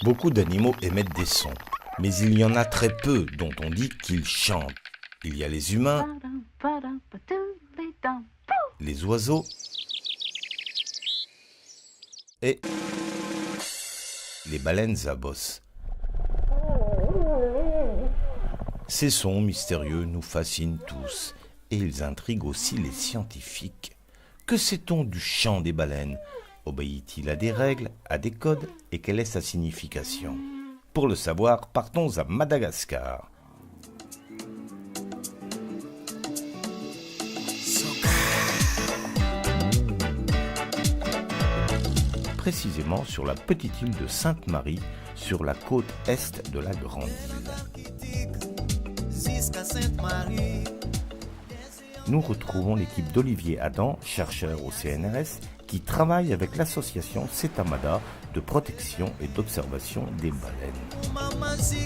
Beaucoup d'animaux émettent des sons, mais il y en a très peu dont on dit qu'ils chantent. Il y a les humains, les oiseaux et les baleines à bosse. Ces sons mystérieux nous fascinent tous et ils intriguent aussi les scientifiques. Que sait-on du chant des baleines ? Obéit-il à des règles, à des codes et quelle est sa signification ? Pour le savoir, partons à Madagascar. Précisément sur la petite île de Sainte-Marie, sur la côte est de la Grande Île. Nous retrouvons l'équipe d'Olivier Adam, chercheur au CNRS, qui travaille avec l'association Setamada de protection et d'observation des baleines. Tous les bateaux, si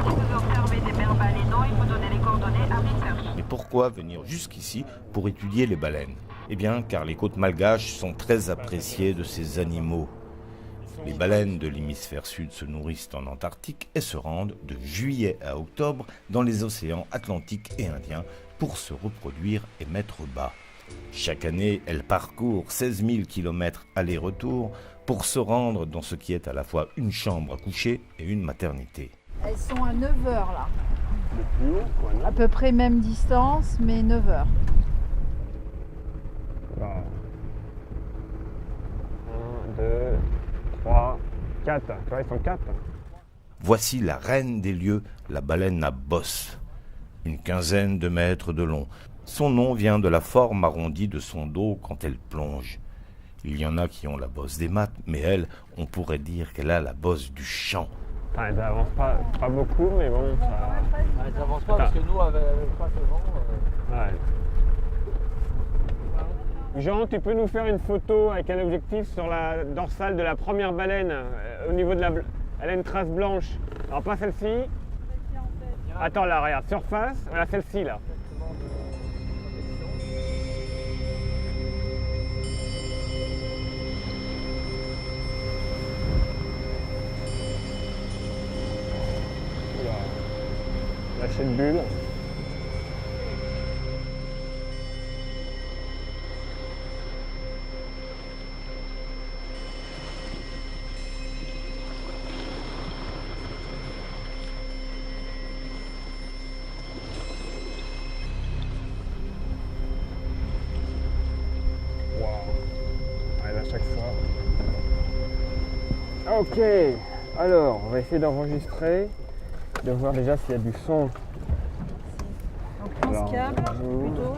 vous observez des mères baleineaux, il faut donner les coordonnées à Research. Mais pourquoi venir jusqu'ici pour étudier les baleines ? Eh bien, car les côtes malgaches sont très appréciées de ces animaux. Les baleines de l'hémisphère sud se nourrissent en Antarctique et se rendent de juillet à octobre dans les océans Atlantique et Indien pour se reproduire et mettre bas. Chaque année, elles parcourent 16 000 km aller-retour pour se rendre dans ce qui est à la fois une chambre à coucher et une maternité. Elles sont à 9 heures là. À peu près même distance, mais 9 heures. 1, 2, 3, 4. Tu vois, ils sont 4. Voici la reine des lieux, la baleine à bosse. Une quinzaine de mètres de long. Son nom vient de la forme arrondie de son dos quand elle plonge. Il y en a qui ont la bosse des maths, mais elle, on pourrait dire qu'elle a la bosse du chant. Enfin, elles n'avancent pas beaucoup, mais bon, ça... Elles n'avancent pas parce que nous, avec pas ce vent... Ouais. Jean, tu peux nous faire une photo avec un objectif sur la dorsale de la première baleine, au niveau de la... Elle a une trace blanche. Alors pas celle-ci. Attends, là, regarde, surface. Voilà, celle-ci, là. Lâcher une bulle. Wow. Elle à chaque fois. Ok. Alors, on va essayer d'enregistrer. De voir déjà s'il y a du son. Donc prends ce câble plutôt,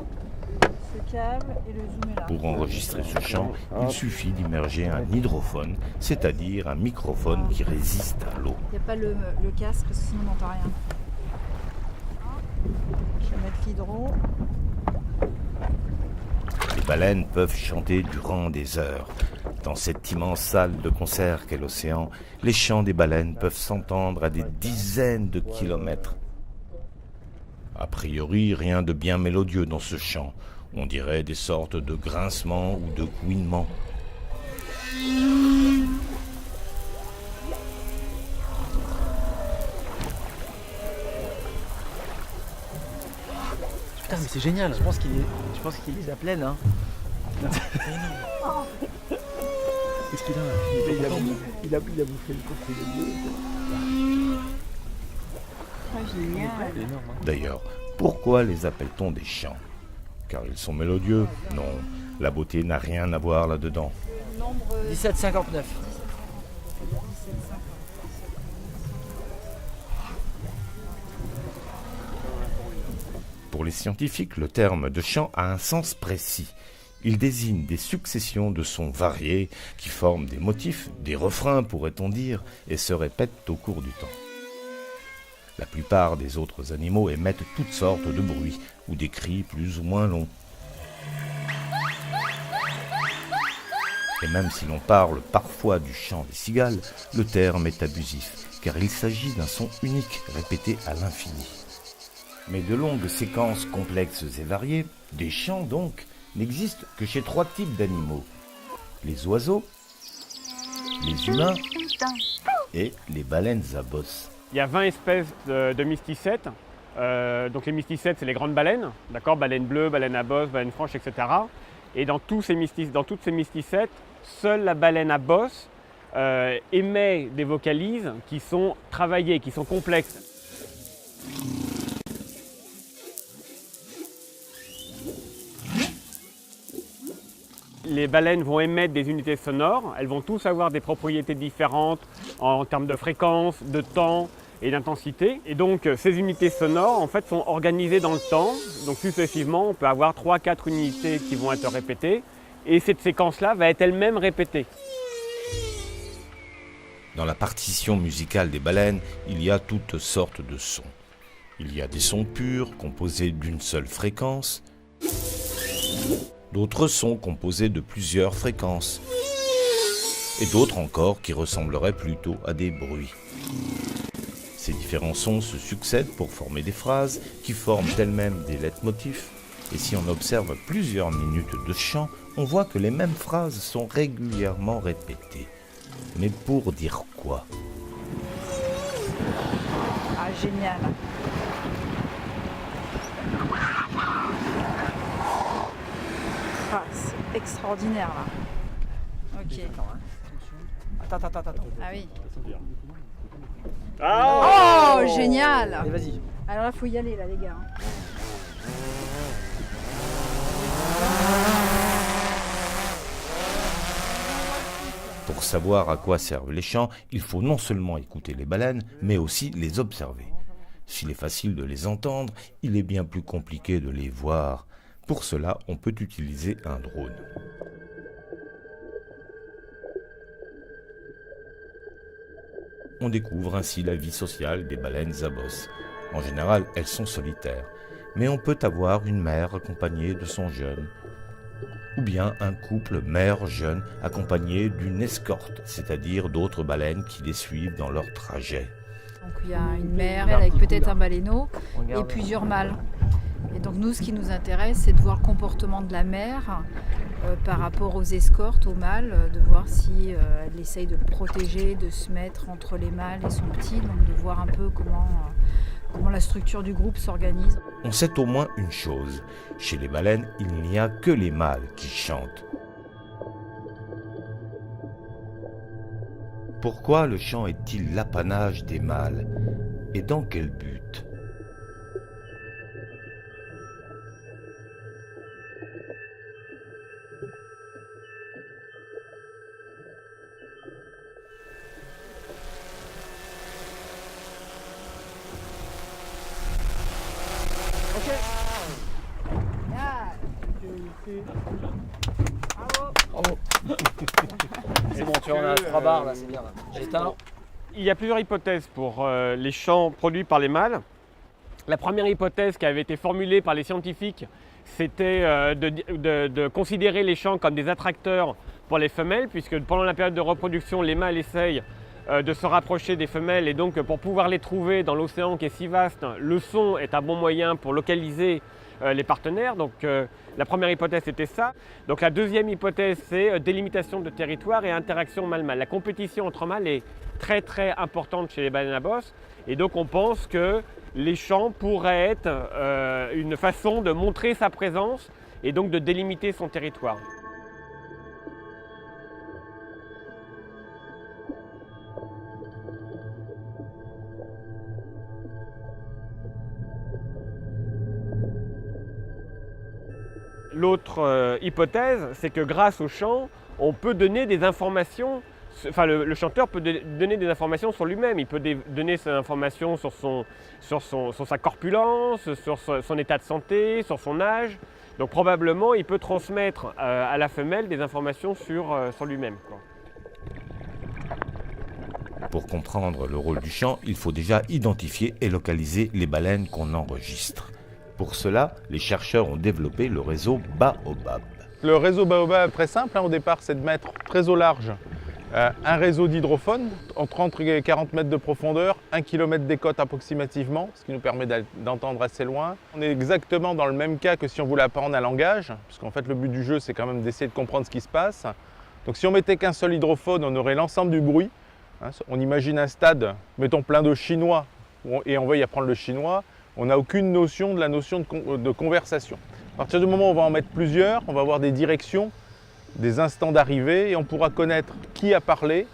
ce câble et le zoom est là. Pour enregistrer ce chant, il suffit d'immerger un hydrophone, c'est-à-dire un microphone qui résiste à l'eau. Il n'y a pas le casque parce que sinon on n'entend rien. Je vais mettre l'hydro. Les baleines peuvent chanter durant des heures. Dans cette immense salle de concert qu'est l'océan, les chants des baleines peuvent s'entendre à des dizaines de kilomètres. A priori, rien de bien mélodieux dans ce chant. On dirait des sortes de grincements ou de couinements. Putain, mais c'est génial. Je pense qu'il les a pleines, hein. Qu'est-ce qu'il a là? Il a bouffé le coffre de Dieu. Génial. D'ailleurs, pourquoi les appelle-t-on des chants ? Car ils sont mélodieux ? Non, la beauté n'a rien à voir là-dedans. 17,59. Pour les scientifiques, le terme de chant a un sens précis. Il désigne des successions de sons variés qui forment des motifs, des refrains pourrait-on dire, et se répètent au cours du temps. La plupart des autres animaux émettent toutes sortes de bruits ou des cris plus ou moins longs. Et même si l'on parle parfois du chant des cigales, le terme est abusif, car il s'agit d'un son unique répété à l'infini. Mais de longues séquences complexes et variées, des chants donc, n'existent que chez 3 types d'animaux. Les oiseaux, les humains et les baleines à bosse. Il y a 20 espèces de mysticètes. Donc les mysticètes, c'est les grandes baleines, d'accord, baleine bleue, baleine à bosse, baleine franche, etc. Et dans toutes ces mysticètes, seule la baleine à bosse émet des vocalises qui sont travaillées, qui sont complexes. Les baleines vont émettre des unités sonores, elles vont tous avoir des propriétés différentes en termes de fréquence, de temps et d'intensité. Et donc ces unités sonores en fait sont organisées dans le temps. Donc successivement, on peut avoir 3-4 unités qui vont être répétées et cette séquence-là va être elle-même répétée. Dans la partition musicale des baleines, il y a toutes sortes de sons. Il y a des sons purs, composés d'une seule fréquence. D'autres sons composés de plusieurs fréquences. Et d'autres encore qui ressembleraient plutôt à des bruits. Ces différents sons se succèdent pour former des phrases qui forment elles-mêmes des leitmotifs. Et si on observe plusieurs minutes de chant, on voit que les mêmes phrases sont régulièrement répétées. Mais pour dire quoi? Ah, génial. Ah, c'est extraordinaire là. Ok. Attends. Ah oui. Ah Oh, génial. Allez, vas-y. Alors là, faut y aller là, les gars. Pour savoir à quoi servent les chants, il faut non seulement écouter les baleines, mais aussi les observer. S'il est facile de les entendre, il est bien plus compliqué de les voir. Pour cela, on peut utiliser un drone. On découvre ainsi la vie sociale des baleines à bosse. En général, elles sont solitaires, mais on peut avoir une mère accompagnée de son jeune, ou bien un couple mère-jeune accompagné d'une escorte, c'est-à-dire d'autres baleines qui les suivent dans leur trajet. Donc il y a une mère avec peut-être un baleineau et plusieurs mâles. Et donc nous, ce qui nous intéresse, c'est de voir le comportement de la mère par rapport aux escortes, aux mâles, de voir si elle essaye de le protéger, de se mettre entre les mâles et son petit, donc de voir un peu comment la structure du groupe s'organise. On sait au moins une chose, chez les baleines, il n'y a que les mâles qui chantent. Pourquoi le chant est-il l'apanage des mâles? Et dans quel but? Bravo. C'est bon, tu en as 3 barres là, c'est bien. J'éteins. Il y a plusieurs hypothèses pour les chants produits par les mâles. La première hypothèse qui avait été formulée par les scientifiques, c'était de considérer les chants comme des attracteurs pour les femelles, puisque pendant la période de reproduction, les mâles essayent de se rapprocher des femelles, et donc pour pouvoir les trouver dans l'océan qui est si vaste, le son est un bon moyen pour localiser les partenaires. Donc la première hypothèse c'était ça. Donc la deuxième hypothèse c'est délimitation de territoire et interaction mâle-mâle. La compétition entre mâles est très très importante chez les baleines à bosse, et donc on pense que les chants pourraient être une façon de montrer sa présence et donc de délimiter son territoire. L'autre hypothèse, c'est que grâce au chant, on peut donner des informations, enfin le chanteur peut donner des informations sur lui-même, il peut donner des informations sur sa corpulence, sur son état de santé, sur son âge. Donc probablement, il peut transmettre à la femelle des informations sur lui-même, quoi. Pour comprendre le rôle du chant, il faut déjà identifier et localiser les baleines qu'on enregistre. Pour cela, les chercheurs ont développé le réseau Baobab. Le réseau Baobab est très simple, au départ, c'est de mettre très au large un réseau d'hydrophones en 30 et 40 mètres de profondeur, 1 km des côtes approximativement, ce qui nous permet d'entendre assez loin. On est exactement dans le même cas que si on voulait apprendre un langage, puisqu'en fait le but du jeu c'est quand même d'essayer de comprendre ce qui se passe. Donc si on mettait qu'un seul hydrophone, on aurait l'ensemble du bruit. On imagine un stade, mettons plein de Chinois, et on veut y apprendre le chinois, on n'a aucune notion de la notion de conversation. À partir du moment où on va en mettre plusieurs, on va avoir des directions, des instants d'arrivée, et on pourra connaître qui a parlé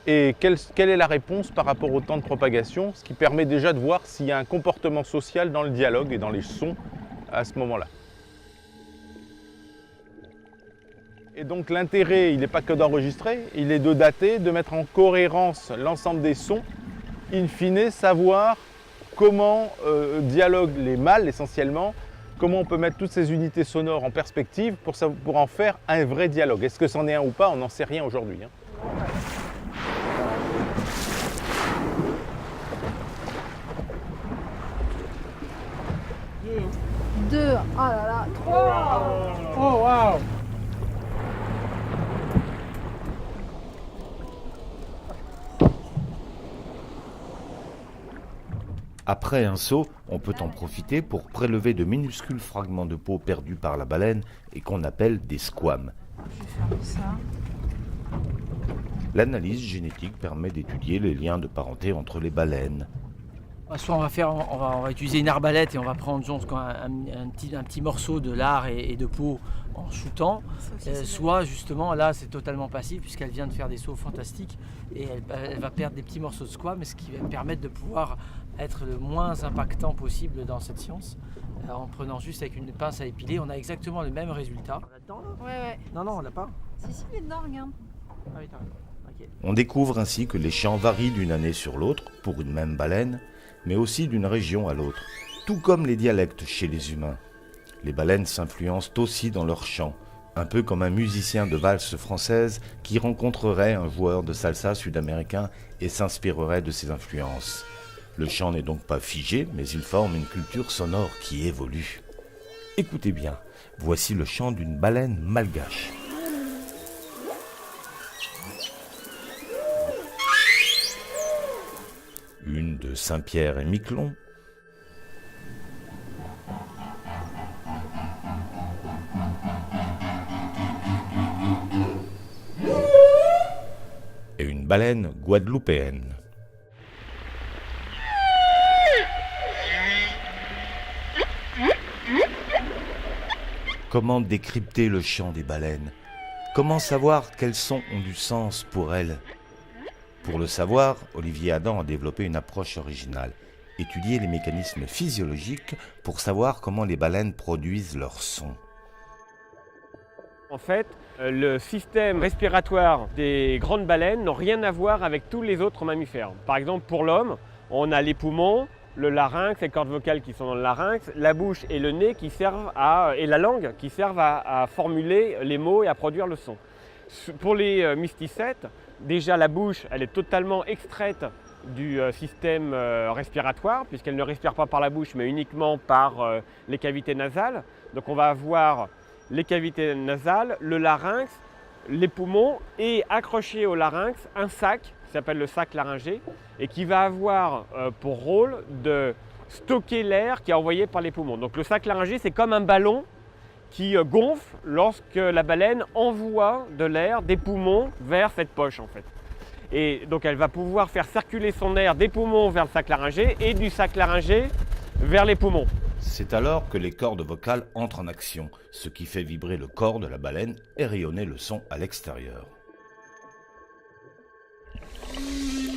et quelle est la réponse par rapport au temps de propagation, ce qui permet déjà de voir s'il y a un comportement social dans le dialogue et dans les sons à ce moment-là. Et donc l'intérêt, il n'est pas que d'enregistrer, il est de dater, de mettre en cohérence l'ensemble des sons, in fine savoir comment dialoguent les mâles essentiellement, comment on peut mettre toutes ces unités sonores en perspective pour en faire un vrai dialogue. Est-ce que c'en est un ou pas, on n'en sait rien aujourd'hui. Deux, oh là là, trois. Oh waouh! Après un saut, on peut en profiter pour prélever de minuscules fragments de peau perdus par la baleine et qu'on appelle des squames. Je vais fermer ça. L'analyse génétique permet d'étudier les liens de parenté entre les baleines. Soit on va utiliser une arbalète et on va prendre un petit morceau de lard et de peau en shootant. Soit justement là c'est totalement passif puisqu'elle vient de faire des sauts fantastiques et elle va perdre des petits morceaux de squam, ce qui va me permettre de pouvoir être le moins impactant possible dans cette science. En prenant juste avec une pince à épiler, on a exactement le même résultat. Là-dedans là ? Ouais. Non, on l'a pas. Si, il est dedans, regarde. Ah oui, t'as raison. Okay. On découvre ainsi que les chants varient d'une année sur l'autre pour une même baleine, mais aussi d'une région à l'autre, tout comme les dialectes chez les humains. Les baleines s'influencent aussi dans leurs chants, un peu comme un musicien de valse française qui rencontrerait un joueur de salsa sud-américain et s'inspirerait de ses influences. Le chant n'est donc pas figé, mais il forme une culture sonore qui évolue. Écoutez bien, voici le chant d'une baleine malgache. Une de Saint-Pierre et Miquelon, et une baleine guadeloupéenne. Comment décrypter le chant des baleines? Comment savoir quels sons ont du sens pour elles? Pour le savoir, Olivier Adam a développé une approche originale, étudier les mécanismes physiologiques pour savoir comment les baleines produisent leurs sons. En fait, le système respiratoire des grandes baleines n'a rien à voir avec tous les autres mammifères. Par exemple, pour l'homme, on a les poumons, le larynx, les cordes vocales qui sont dans le larynx, la bouche et le nez qui servent et la langue qui servent à formuler les mots et à produire le son. Pour les mysticètes, déjà la bouche, elle est totalement extraite du système respiratoire puisqu'elle ne respire pas par la bouche mais uniquement par les cavités nasales. Donc on va avoir les cavités nasales, le larynx, les poumons et accroché au larynx un sac qui s'appelle le sac laryngé et qui va avoir pour rôle de stocker l'air qui est envoyé par les poumons. Donc le sac laryngé, c'est comme un ballon qui gonfle lorsque la baleine envoie de l'air des poumons vers cette poche en fait. Et donc elle va pouvoir faire circuler son air des poumons vers le sac laryngé et du sac laryngé vers les poumons. C'est alors que les cordes vocales entrent en action, ce qui fait vibrer le corps de la baleine et rayonner le son à l'extérieur.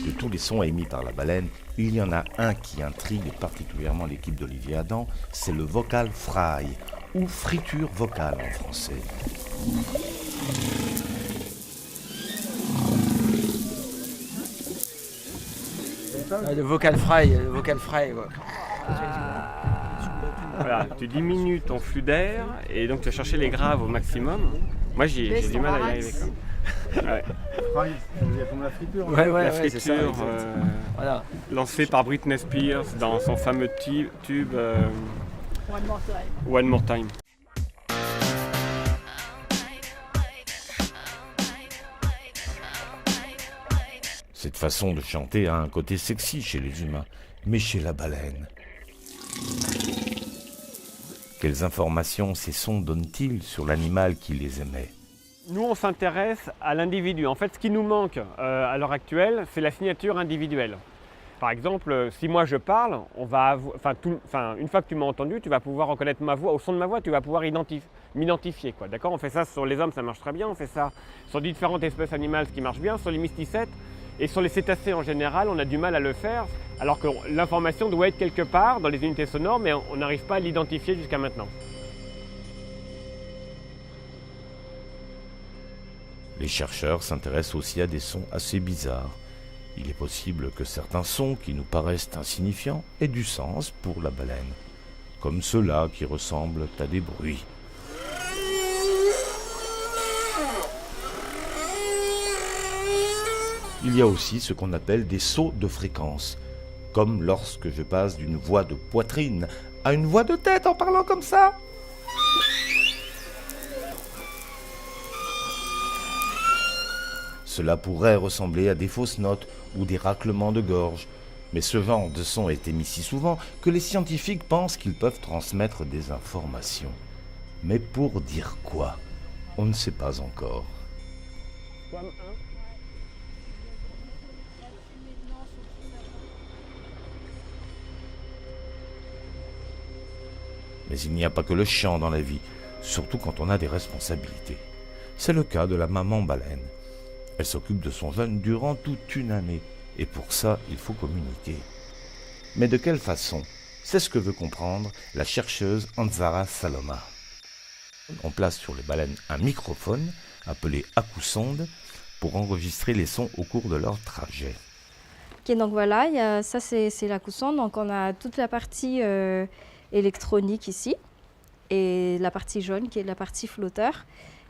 De tous les sons émis par la baleine, il y en a un qui intrigue particulièrement l'équipe d'Olivier Adam, c'est le vocal fry, ou friture vocale en français. Le vocal fry. Ouais. Voilà, tu diminues ton flux d'air et donc tu vas chercher les graves au maximum. Moi j'ai du mal à y arriver. Ouais. Comme la friture. La friture Voilà. lancée par Britney Spears dans son fameux tube One more time. One More Time. Cette façon de chanter a un côté sexy chez les humains, mais chez la baleine. Quelles informations ces sons donnent-ils sur l'animal qui les émet? Nous, on s'intéresse à l'individu. En fait, ce qui nous manque à l'heure actuelle, c'est la signature individuelle. Par exemple, si moi je parle, une fois que tu m'as entendu, tu vas pouvoir reconnaître ma voix. Au son de ma voix, tu vas pouvoir m'identifier. D'accord ? On fait ça sur les hommes, ça marche très bien. On fait ça sur différentes espèces animales, ce qui marche bien. Sur les mysticètes et sur les cétacés en général, on a du mal à le faire. Alors que l'information doit être quelque part dans les unités sonores, mais on n'arrive pas à l'identifier jusqu'à maintenant. Les chercheurs s'intéressent aussi à des sons assez bizarres. Il est possible que certains sons qui nous paraissent insignifiants aient du sens pour la baleine, comme ceux-là qui ressemblent à des bruits. Il y a aussi ce qu'on appelle des sauts de fréquence, comme lorsque je passe d'une voix de poitrine à une voix de tête en parlant comme ça. Cela pourrait ressembler à des fausses notes ou des raclements de gorge, mais ce genre de son est émis si souvent que les scientifiques pensent qu'ils peuvent transmettre des informations. Mais pour dire quoi ? On ne sait pas encore. Mais il n'y a pas que le chant dans la vie, surtout quand on a des responsabilités. C'est le cas de la maman baleine. Elle s'occupe de son jeune durant toute une année, et pour ça, il faut communiquer. Mais de quelle façon ? C'est ce que veut comprendre la chercheuse Anzara Saloma. On place sur les baleines un microphone, appelé acousonde, pour enregistrer les sons au cours de leur trajet. Ok, donc voilà, ça c'est l'acousonde, donc on a toute la partie électronique ici, et la partie jaune qui est la partie flotteur.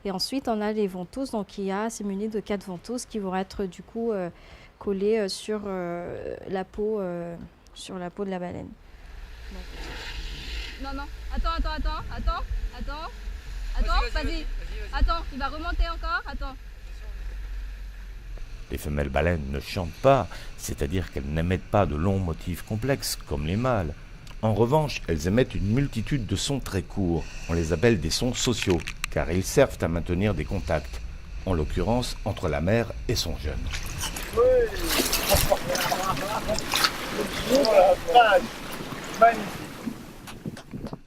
Et ensuite, on a les ventouses, donc c'est muni de 4 ventouses qui vont être du coup collées sur la peau de la baleine. Non, attends, vas-y, attends, il va remonter encore, attends. Les femelles baleines ne chantent pas, c'est-à-dire qu'elles n'émettent pas de longs motifs complexes comme les mâles. En revanche, elles émettent une multitude de sons très courts. On les appelle des sons sociaux, car ils servent à maintenir des contacts, en l'occurrence entre la mère et son jeune.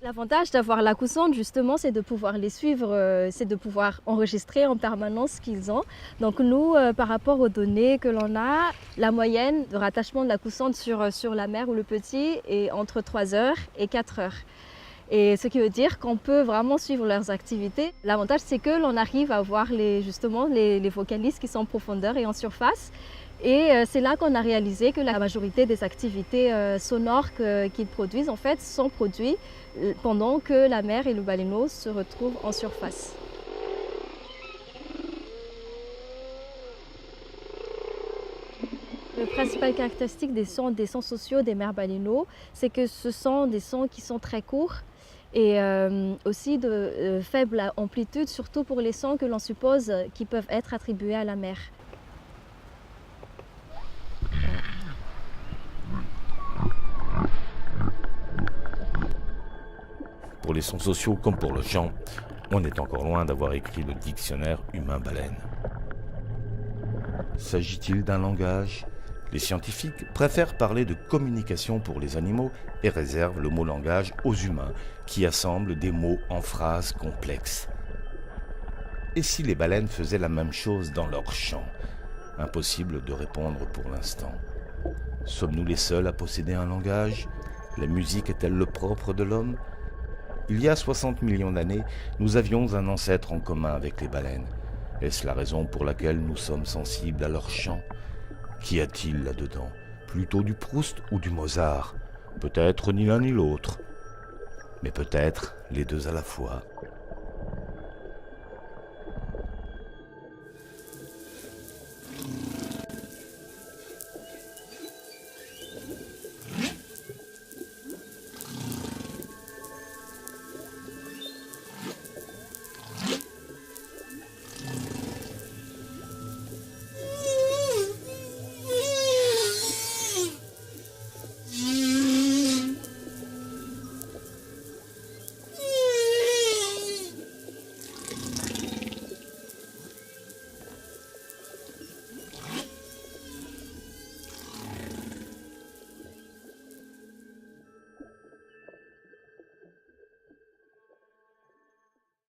L'avantage d'avoir l'acousonde, justement, c'est de pouvoir les suivre, c'est de pouvoir enregistrer en permanence ce qu'ils ont. Donc nous, par rapport aux données que l'on a, la moyenne de rattachement de l'acousonde sur la mère ou le petit est entre 3 heures et 4 heures. Et ce qui veut dire qu'on peut vraiment suivre leurs activités. L'avantage, c'est que l'on arrive à voir les vocalises qui sont en profondeur et en surface. Et c'est là qu'on a réalisé que la majorité des activités sonores qu'ils produisent, en fait, sont produites pendant que la mère et le baleineau se retrouvent en surface. La principale caractéristique des sons sociaux des mères baleineaux, c'est que ce sont des sons qui sont très courts et aussi de faible amplitude, surtout pour les sons que l'on suppose qui peuvent être attribués à la mère. Pour les sons sociaux comme pour le chant, on est encore loin d'avoir écrit le dictionnaire humain-baleine. S'agit-il d'un langage ? Les scientifiques préfèrent parler de communication pour les animaux et réservent le mot langage aux humains, qui assemblent des mots en phrases complexes. Et si les baleines faisaient la même chose dans leur chant ? Impossible de répondre pour l'instant. Sommes-nous les seuls à posséder un langage ? La musique est-elle le propre de l'homme ? Il y a 60 millions d'années, nous avions un ancêtre en commun avec les baleines. Est-ce la raison pour laquelle nous sommes sensibles à leur chant ? Qu'y a-t-il là-dedans ? Plutôt du Proust ou du Mozart ? Peut-être ni l'un ni l'autre. Mais peut-être les deux à la fois.